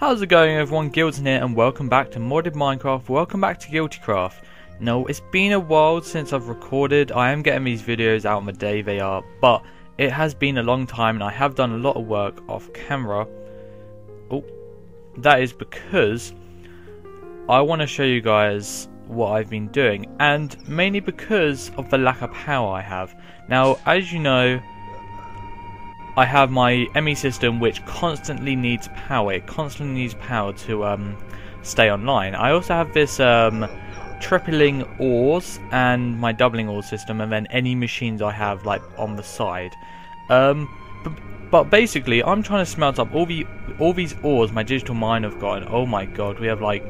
How's it going everyone, Gillton here and welcome back to Modded Minecraft, welcome back to GuiltyCraft. Now it's been a while since I've recorded. I am getting these videos out on the day they are, but it has been a long time and I have done a lot of work off camera. Oh, that is because I want to show you guys what I've been doing, and mainly because of the lack of power I have. Now as you know, I have my ME system which constantly needs power. It constantly needs power to stay online. I also have this tripling ores and my doubling ore system, and then any machines I have like on the side. But basically I'm trying to smelt up all these ores my digital mine have got. Oh my god, we have like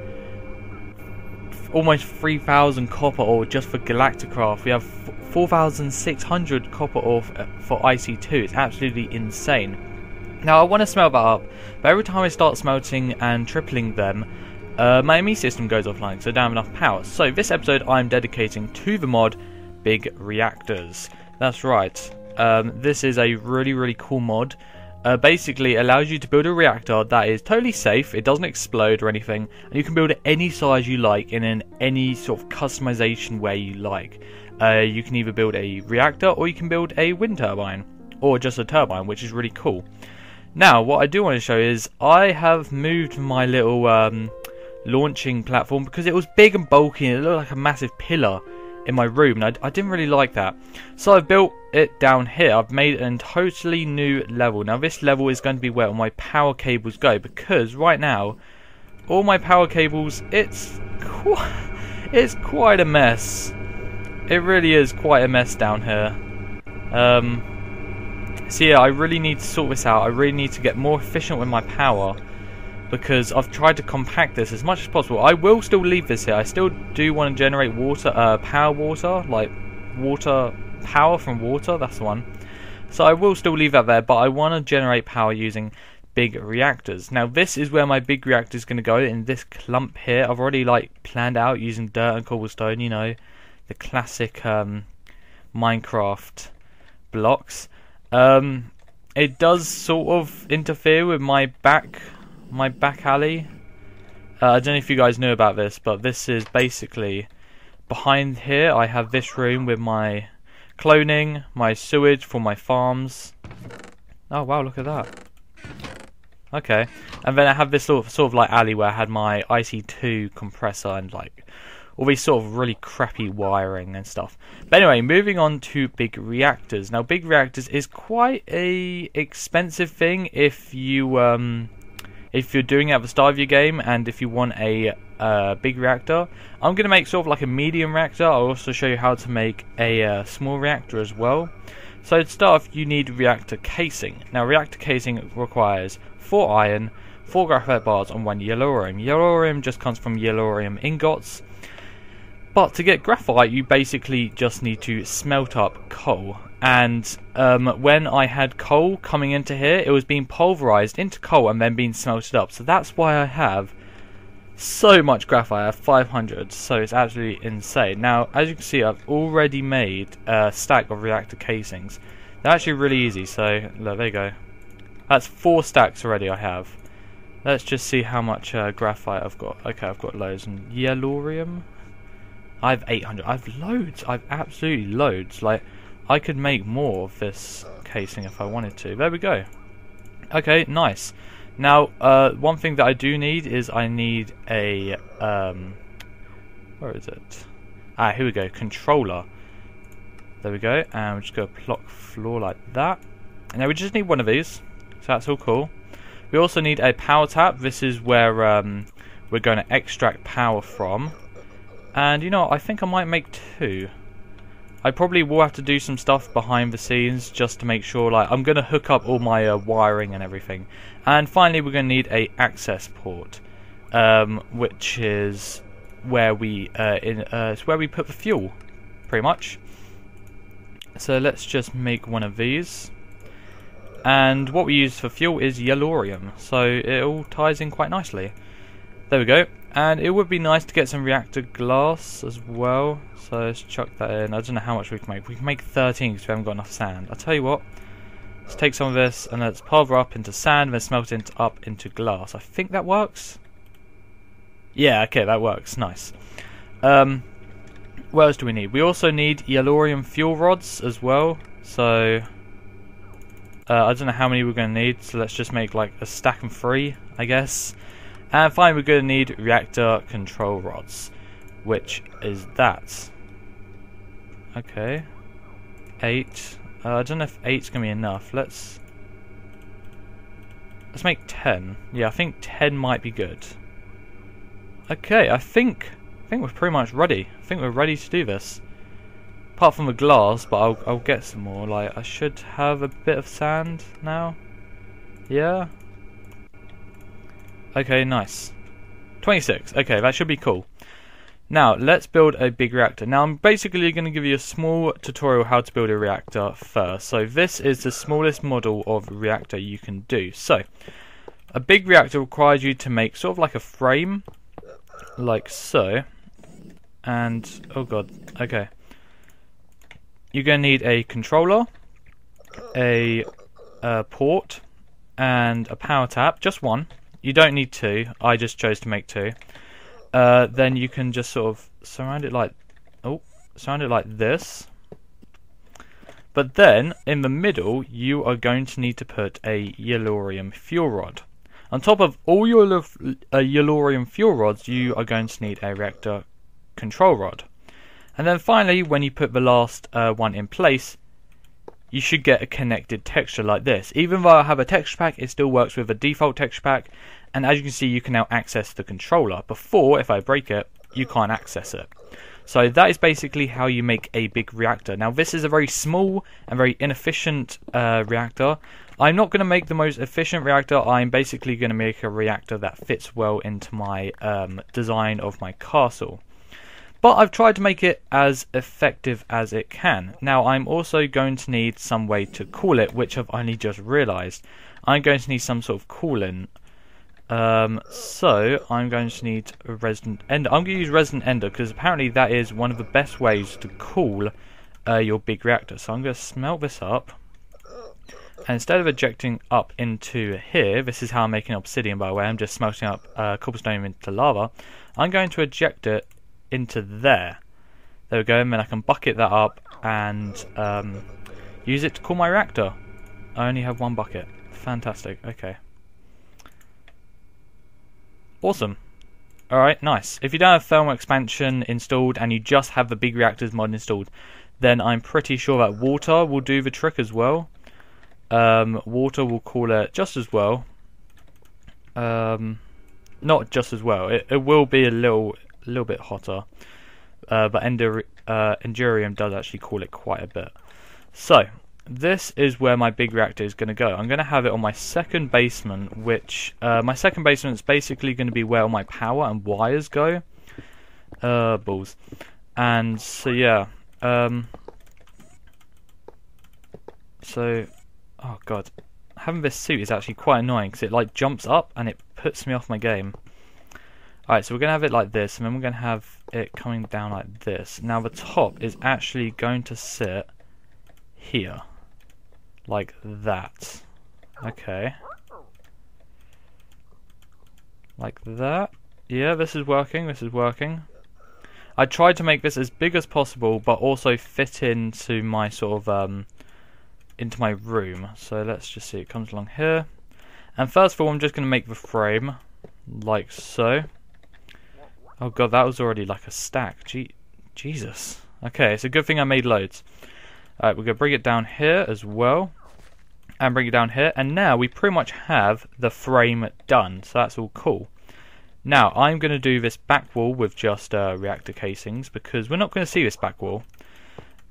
almost 3,000 copper ore just for GuiltyCraft. We have 4,600 copper ore for IC2. It's absolutely insane. Now I want to smelt that up, but every time I start smelting and tripling them, my ME system goes offline, so I don't have enough power. So this episode I'm dedicating to the mod Big Reactors. That's right. This is a really cool mod. Basically allows you to build a reactor that is totally safe, it doesn't explode or anything, and you can build it any size you like in any sort of customization way you like. You can either build a reactor or you can build a wind turbine, or just a turbine, which is really cool. Now what I do want to show is I have moved my little launching platform because it was big and bulky and it looked like a massive pillar in my room, and I didn't really like that, so I've built it down here. I've made a totally new level. Now this level is going to be where all my power cables go, because right now all my power cables, it's quite a mess. It really is quite a mess down here. So yeah, I really need to sort this out. I really need to get more efficient with my power, because I've tried to compact this as much as possible. I will still leave this here. I still do want to generate water, power water, like water power from water, that's the one. So I will still leave that there, but I want to generate power using big reactors. Now this is where my big reactor is going to go, in this clump here. I've already like planned out using dirt and cobblestone, you know, the classic Minecraft blocks. It does sort of interfere with my back alley. I don't know if you guys knew about this, but this is basically behind here. I have this room with my cloning, my sewage for my farms. Oh wow, look at that. Okay, and then I have this sort of like alley where I had my IC2 compressor and like all these sort of really crappy wiring and stuff. But anyway, moving on to big reactors. Now big reactors is quite a expensive thing if you're doing it at the start of your game, and if you want a big reactor. I'm going to make sort of like a medium reactor. I'll also show you how to make a small reactor as well. So to start off, you need reactor casing. Now reactor casing requires 4 iron, 4 graphite bars and 1 yellorium. Yellorium just comes from yellorium ingots. But to get graphite, you basically just need to smelt up coal. And when I had coal coming into here, it was being pulverized into coal and then being smelted up. So that's why I have so much graphite. I have 500, so it's absolutely insane. Now, as you can see, I've already made a stack of reactor casings. They're actually really easy, so look, there you go. That's 4 stacks already I have. Let's just see how much graphite I've got. Okay, I've got loads. And yellorium, I have 800. I have loads. I have absolutely loads. Like, I could make more of this casing if I wanted to. There we go. Okay, nice. Now, one thing that I do need is I need a where is it? Ah, here we go. Controller. There we go. And we're just going to block floor like that. And now we just need one of these, so that's all cool. We also need a power tap. This is where we're going to extract power from. And you know, I think I might make 2. I probably will have to do some stuff behind the scenes just to make sure, like, I'm going to hook up all my wiring and everything. And finally we're going to need a access port, which is where we it's where we put the fuel, pretty much. So let's just make one of these. And what we use for fuel is yellorium, so it all ties in quite nicely. There we go. And it would be nice to get some reactor glass as well. So let's chuck that in. I don't know how much we can make. We can make 13 because we haven't got enough sand. I'll tell you what. Let's take some of this and let's pulver up into sand and then smelt it up into glass. I think that works. Yeah, okay, that works. Nice. What else do we need? We also need yellorium fuel rods as well. So I don't know how many we're going to need. So let's just make like a stack and 3, I guess. And finally, we're going to need reactor control rods, which is that. Okay, 8. I don't know if 8's going to be enough. Let's make 10. Yeah, I think 10 might be good. Okay, I think we're pretty much ready. I think we're ready to do this. Apart from the glass, but I'll get some more. Like, I should have a bit of sand now. Yeah. Okay, nice. 26. Okay, that should be cool. Now, let's build a big reactor. Now, I'm basically going to give you a small tutorial how to build a reactor first. So, this is the smallest model of reactor you can do. So, a big reactor requires you to make sort of like a frame, like so. And, oh god, okay. You're going to need a controller, a port, and a power tap. Just one. You don't need 2. I just chose to make 2. Then you can just sort of surround it like this. But then in the middle you are going to need to put a yellorium fuel rod. On top of all your yellorium fuel rods, you are going to need a reactor control rod. And then finally, when you put the last one in place, you should get a connected texture like this. Even though I have a texture pack, it still works with a default texture pack. And as you can see, you can now access the controller. Before, if I break it, you can't access it. So that is basically how you make a big reactor. Now this is a very small and very inefficient reactor. I'm not going to make the most efficient reactor. I'm basically going to make a reactor that fits well into my design of my castle. But I've tried to make it as effective as it can. Now I'm also going to need some way to cool it, which I've only just realised. I'm going to need some sort of coolant. So I'm going to need a resident ender. I'm going to use resident ender because apparently that is one of the best ways to cool your big reactor. So I'm going to smelt this up, and instead of ejecting up into here, this is how I'm making obsidian, by the way. I'm just smelting up cobblestone into lava. I'm going to eject it into there. There we go, and then I can bucket that up and use it to cool my reactor. I only have 1 bucket. Fantastic. Okay. Awesome. Alright, nice. If you don't have thermal expansion installed and you just have the big reactors mod installed, then I'm pretty sure that water will do the trick as well. Water will cool it just as well. Not just as well. It will be a little bit hotter. But Endurium does actually cool it quite a bit. So, this is where my big reactor is going to go. I'm going to have it on my second basement, which my second basement is basically going to be where all my power and wires go. Balls. And so yeah. So, oh god, having this suit is actually quite annoying because it like jumps up and it puts me off my game. Alright, so we're going to have it like this, and then we're going to have it coming down like this. Now the top is actually going to sit here. Like that. Okay. Like that. Yeah, this is working, this is working. I tried to make this as big as possible, but also fit into my sort of, into my room. So let's just see, it comes along here. And first of all, I'm just going to make the frame, like so. Oh god, that was already like a stack. Jesus. Okay, it's a good thing I made loads. Alright, we're going to bring it down here as well. And bring it down here. And now we pretty much have the frame done. So that's all cool. Now, I'm going to do this back wall with just reactor casings. Because we're not going to see this back wall.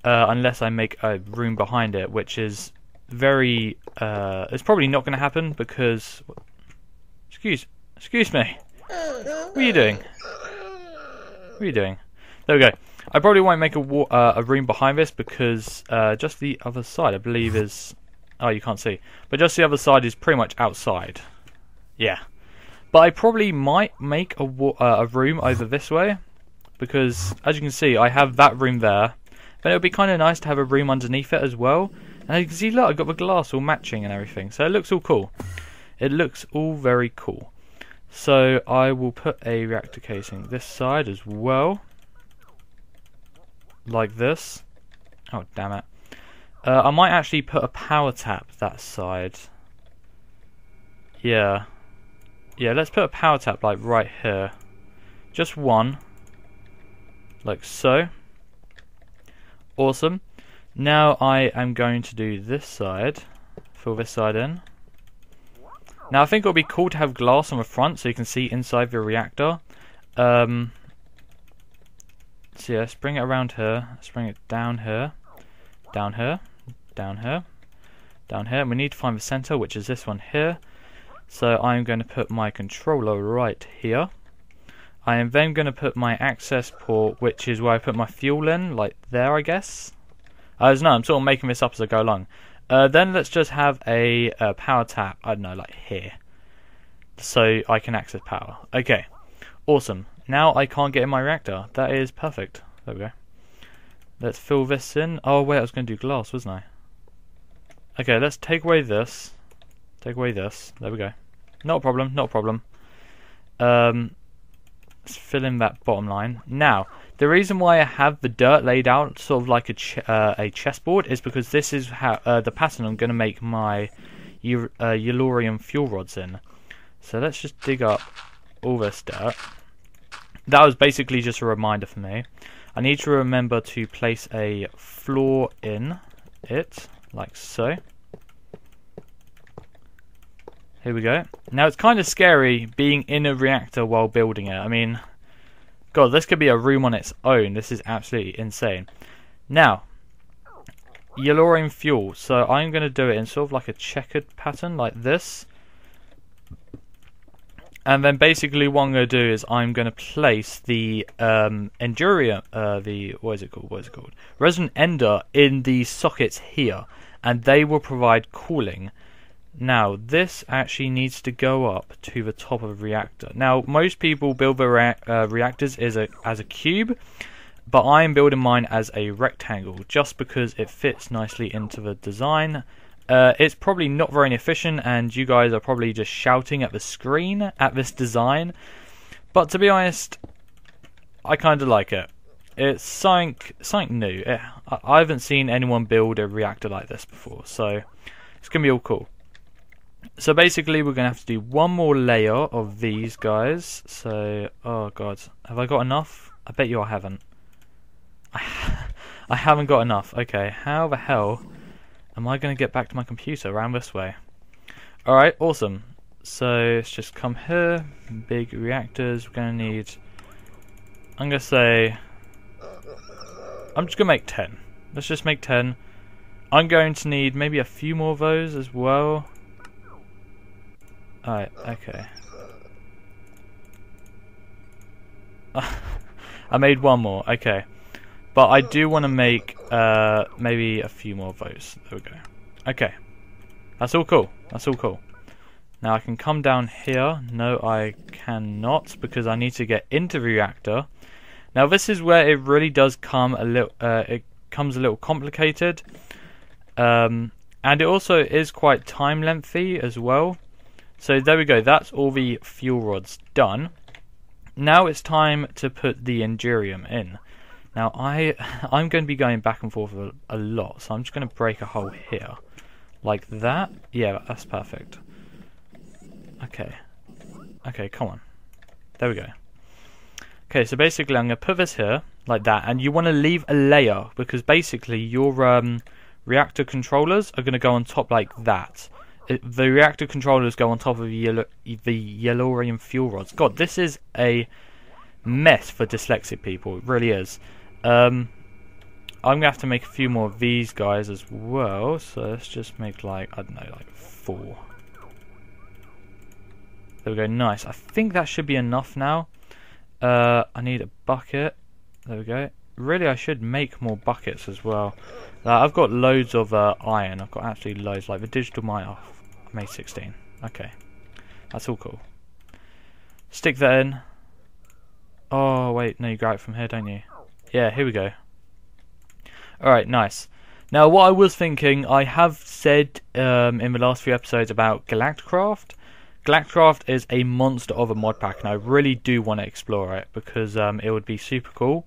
Unless I make a room behind it. Which is very... it's probably not going to happen because... Excuse me. What are you doing? What are you doing? There we go. I probably won't make a room behind this because just the other side, I believe, is... Oh, you can't see. But just the other side is pretty much outside. Yeah. But I probably might make a room over this way. Because, as you can see, I have that room there. But it would be kind of nice to have a room underneath it as well. And you can see, look, I got the glass all matching and everything. So it looks all cool. It looks all very cool. So I will put a reactor casing this side as well. Like this. Oh, damn it. I might actually put a power tap that side. Yeah. Yeah, let's put a power tap like right here. Just one. Like so. Awesome. Now I am going to do this side. Fill this side in. Now I think it'll be cool to have glass on the front so you can see inside the reactor. So yeah, let's bring it around here. Let's bring it down here. Down here. Down here. Down here. And we need to find the center, which is this one here. So I'm going to put my controller right here. I am then going to put my access port, which is where I put my fuel in, like there, I guess. No, I'm sort of making this up as I go along. Then let's just have a power tap, I don't know, like here. So I can access power. Okay, awesome. Now I can't get in my reactor. That is perfect. There we go. Let's fill this in. Oh wait, I was going to do glass, wasn't I? Okay, let's take away this. Take away this. There we go. Not a problem, not a problem. Let's fill in that bottom line. Now, the reason why I have the dirt laid out sort of like a chessboard is because this is how the pattern I'm going to make my Yellorium fuel rods in. So let's just dig up all this dirt. That was basically just a reminder for me. I need to remember to place a floor in it, like so. Here we go. Now it's kind of scary being in a reactor while building it. I mean, God, this could be a room on its own. This is absolutely insane. Now, Yellorium fuel. So I'm going to do it in sort of like a checkered pattern, like this. And then basically what I'm going to do is I'm going to place the Endurium, what is it called? Resonant Ender in the sockets here. And they will provide cooling. Now, this actually needs to go up to the top of the reactor. Now, most people build the reactors as a cube, but I'm building mine as a rectangle, just because it fits nicely into the design. It's probably not very efficient, and you guys are probably just shouting at the screen at this design. But to be honest, I kind of like it. It's something new. I haven't seen anyone build a reactor like this before, so it's going to be all cool. So basically we're going to have to do one more layer of these guys. So, oh god, have I got enough? I bet you I haven't. I haven't got enough. Okay, how the hell am I going to get back to my computer around this way? Alright, awesome. So let's just come here, big reactors. We're going to need, I'm going to say, I'm just going to make 10. Let's just make 10. I'm going to need maybe a few more of those as well. Alright, okay. I made one more, okay. But I do want to make maybe a few more of those. There we go. Okay. That's all cool. That's all cool. Now I can come down here. No, I cannot, because I need to get into the reactor. Now this is where it really does come a little it comes a little complicated. And it also is quite time lengthy as well. So there we go, that's all the fuel rods done. Now it's time to put the Endurium in. Now I'm going to be going back and forth a lot, so I'm just going to break a hole here. Like that. Yeah, that's perfect. Okay. Okay, come on. There we go. Okay, so basically I'm going to put this here, like that, and you want to leave a layer, because basically your reactor controllers are going to go on top like that. The reactor controllers go on top of the Yellorium fuel rods. God, this is a mess for dyslexic people. It really is. I'm going to have to make a few more of these guys as well. So let's just make like, I don't know, like 4. There we go, nice. I think that should be enough now. I need a bucket. There we go. Really, I should make more buckets as well. I've got loads of iron. I've got absolutely loads. Like the digital mine. I made 16. Okay. That's all cool. Stick that in. Oh, wait. No, you grab it from here, don't you? Yeah, here we go. Alright, nice. Now, what I was thinking, I have said in the last few episodes about GuiltyCraft. GuiltyCraft is a monster of a mod pack, and I really do want to explore it because it would be super cool.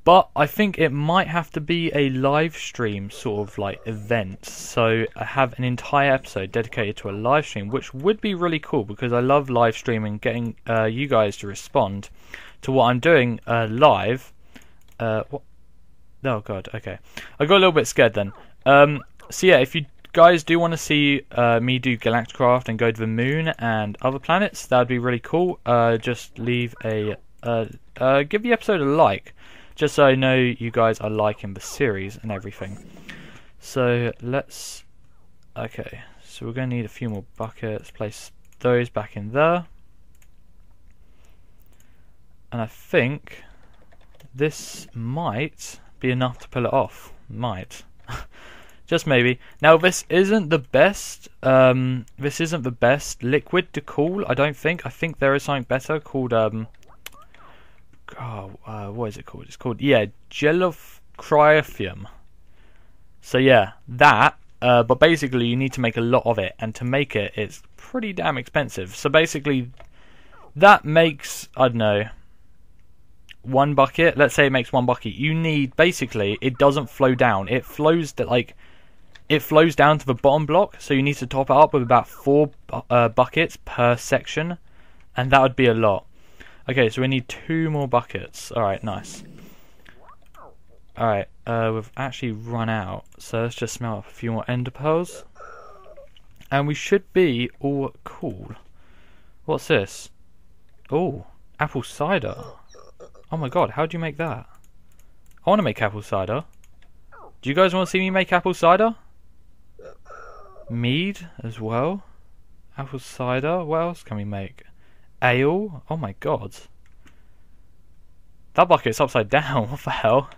But I think it might have to be a live stream sort of like event. So I have an entire episode dedicated to a live stream, which would be really cool because I love live streaming, getting you guys to respond to what I'm doing live. What? Oh god, okay. I got a little bit scared then. So yeah, if you guys do want to see me do GuiltyCraft and go to the moon and other planets, that would be really cool. Just leave a give the episode a like, just so I know you guys are liking the series and everything. So let's... Okay, so we're going to need a few more buckets. Place those back in there. And I think this might be enough to pull it off. Might. Just maybe. Now this isn't the best. This isn't the best liquid to cool, I don't think. I think there is something better called what is it called? It's called, yeah, GuiltyCraft. So yeah, that. But basically, you need to make a lot of it, and to make it, it's pretty damn expensive. So basically, that makes, I don't know, 1 bucket. Let's say it makes 1 bucket. You need, basically, it doesn't flow down. It flows it flows down to the bottom block. So you need to top it up with about 4 buckets per section, and that would be a lot. Okay, so we need 2 more buckets. Alright, nice. Alright, we've actually run out. So let's just smelt up a few more ender pearls. And we should be all cool. What's this? Oh, apple cider. Oh my god, how do you make that? I want to make apple cider. Do you guys want to see me make apple cider? Mead as well. Apple cider. What else can we make? Ale? Oh my god. That bucket's upside down. What the hell?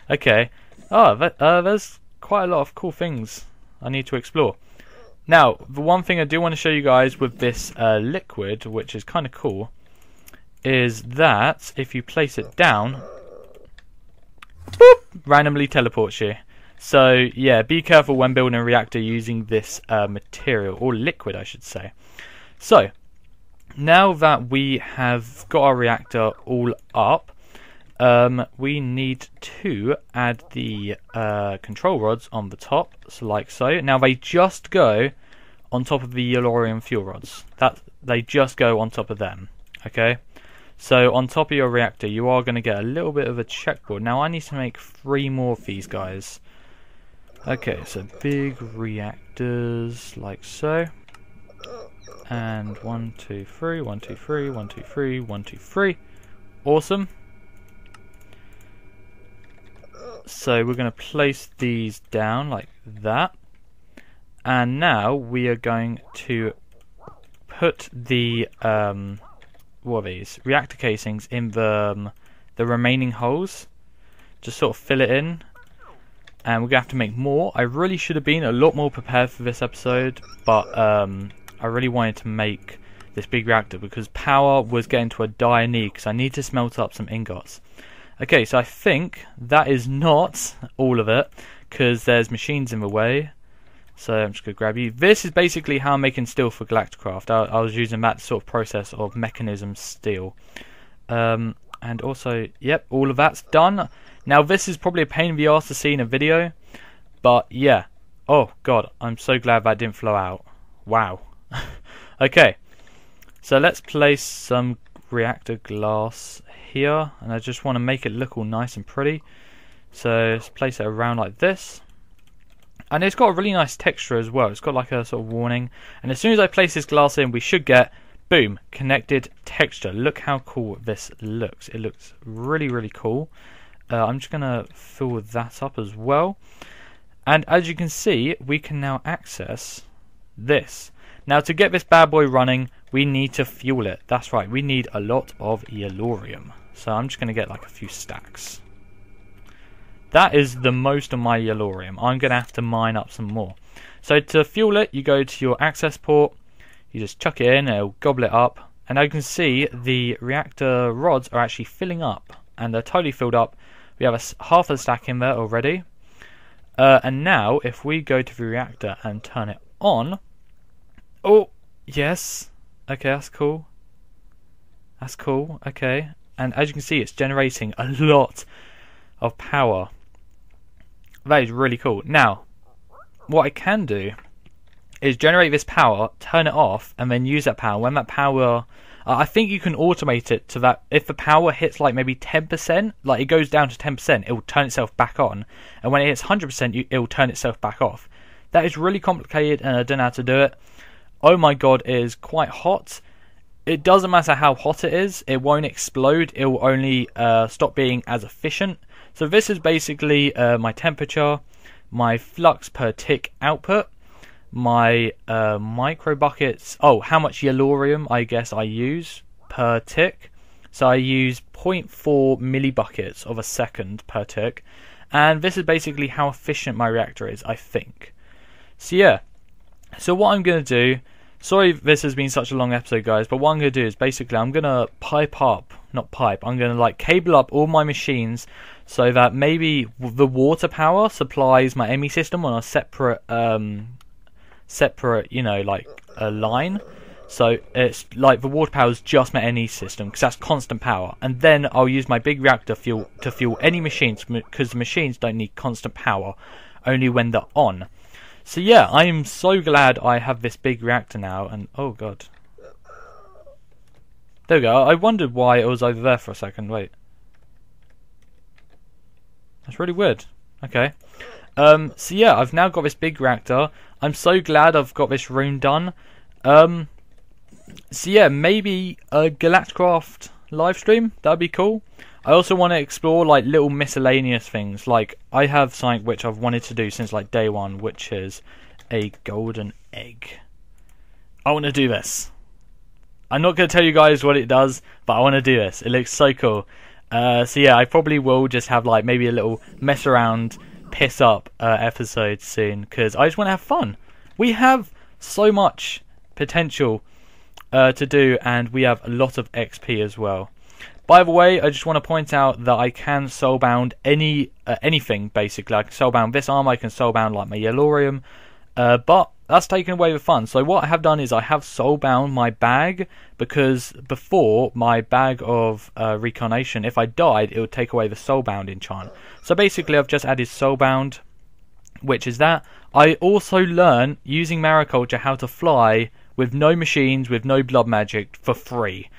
Okay. Oh, there's quite a lot of cool things I need to explore. Now, the one thing I do want to show you guys with this liquid, which is kind of cool, is that if you place it down, boop, randomly teleports you. So yeah, be careful when building a reactor using this material, or liquid I should say. So now that we have got our reactor all up, we need to add the control rods on the top, so like so. Now they just go on top of the Yellorium fuel rods. They just go on top of them. Okay, so on top of your reactor, you are going to get a little bit of a checkboard. Now I need to make 3 more of these guys. Okay, so big reactors like so. And 1, 2, 3, 1, 2, 3, 1, 2, 3, 1, 2, 3. Awesome. So we're going to place these down like that. And now we are going to put the what are these? Reactor casings in the remaining holes. Just sort of fill it in. And we're going to have to make more. I really should have been a lot more prepared for this episode, but I really wanted to make this big reactor because power was getting to a dire need because I need to smelt up some ingots. Okay, so I think that is not all of it because there's machines in the way. So I'm just going to grab you. This is basically how I'm making steel for GuiltyCraft. I was using that sort of process of mechanism steel. And also, yep, all of that's done. Now this is probably a pain in the arse to see in a video, but yeah. Oh god, I'm so glad that didn't flow out. Wow. Okay, so let's place some reactor glass here, and I just want to make it look all nice and pretty. So let's place it around like this. And it's got a really nice texture as well. It's got like a sort of warning. And as soon as I place this glass in, we should get, boom, connected texture. Look how cool this looks. It looks really, really cool. I'm just going to fill that up as well. And as you can see, we can now access this. Now to get this bad boy running, we need to fuel it. That's right, we need a lot of Yellorium. So I'm just going to get like a few stacks. That is the most of my Yellorium. I'm going to have to mine up some more. So to fuel it, you go to your access port. You just chuck it in, it'll gobble it up. And as you can see, the reactor rods are actually filling up. And they're totally filled up. We have half a stack in there already. And now, if we go to the reactor and turn it on... Oh, yes. Okay, that's cool. That's cool, okay. And as you can see, it's generating a lot of power. That is really cool. Now, what I can do is generate this power, turn it off, and then use that power. When that power... I think you can automate it to that. If the power hits like maybe 10%, like it goes down to 10%, it will turn itself back on. And when it hits 100%, it will turn itself back off. That is really complicated and I don't know how to do it. Oh my god, it is quite hot. It doesn't matter how hot it is, it won't explode. It will only stop being as efficient. So this is basically my temperature, my flux per tick output, my micro buckets, how much yellorium I guess I use per tick. So I use 0.4 millibuckets of a second per tick, and this is basically how efficient my reactor is, I think. So yeah, so what I'm going to do, sorry this has been such a long episode guys, but what I'm going to do is basically I'm going to I'm going to like cable up all my machines so that maybe the water power supplies my ME system on a separate you know, like a line. So it's like the water power is just my NE system because that's constant power, and then I'll use my big reactor to fuel any machines because the machines don't need constant power, only when they're on. So yeah, I am so glad I have this big reactor now. And oh god, there we go. I wondered why it was over there for a second. Wait, that's really weird. Okay. So yeah, I've now got this big reactor. I'm so glad I've got this room done. So yeah, maybe a GuiltyCraft livestream, that'd be cool. I also want to explore like little miscellaneous things. Like I have something which I've wanted to do since like day one, which is a golden egg. I want to do this. I'm not going to tell you guys what it does, but I want to do this. It looks so cool. So yeah, I probably will just have like maybe a little mess around, piss up episode soon because I just want to have fun. We have so much potential to do, and we have a lot of XP as well. By the way, I just want to point out that I can soulbound anything basically. I can soulbound this armor, I can soulbound like my yellorium, but that's taken away the fun. So what I have done is I have soulbound my bag, because before my bag of reincarnation, if I died, it would take away the soulbound enchant. So basically I've just added soulbound, which is that. I also learned using mariculture how to fly with no machines, with no blood magic for free,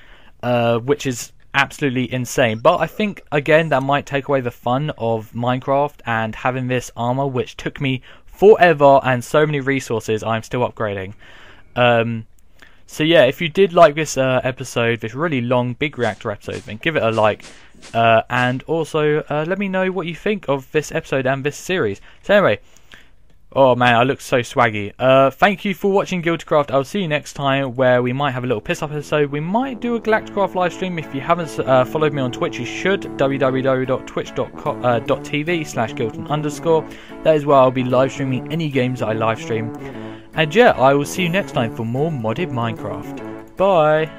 which is absolutely insane. But I think again that might take away the fun of Minecraft and having this armor, which took me forever and so many resources. I'm still upgrading. So yeah, if you did like this episode, this really long big reactor episode, then give it a like, and also let me know what you think of this episode and this series. So anyway, oh man, I look so swaggy. Thank you for watching GuiltyCraft. I'll see you next time, where we might have a little piss up episode. We might do a GuiltyCraft live stream. If you haven't followed me on Twitch, you should. www.twitch.tv/Gillton_. That is where I'll be live streaming any games that I live stream. And yeah, I will see you next time for more modded Minecraft. Bye.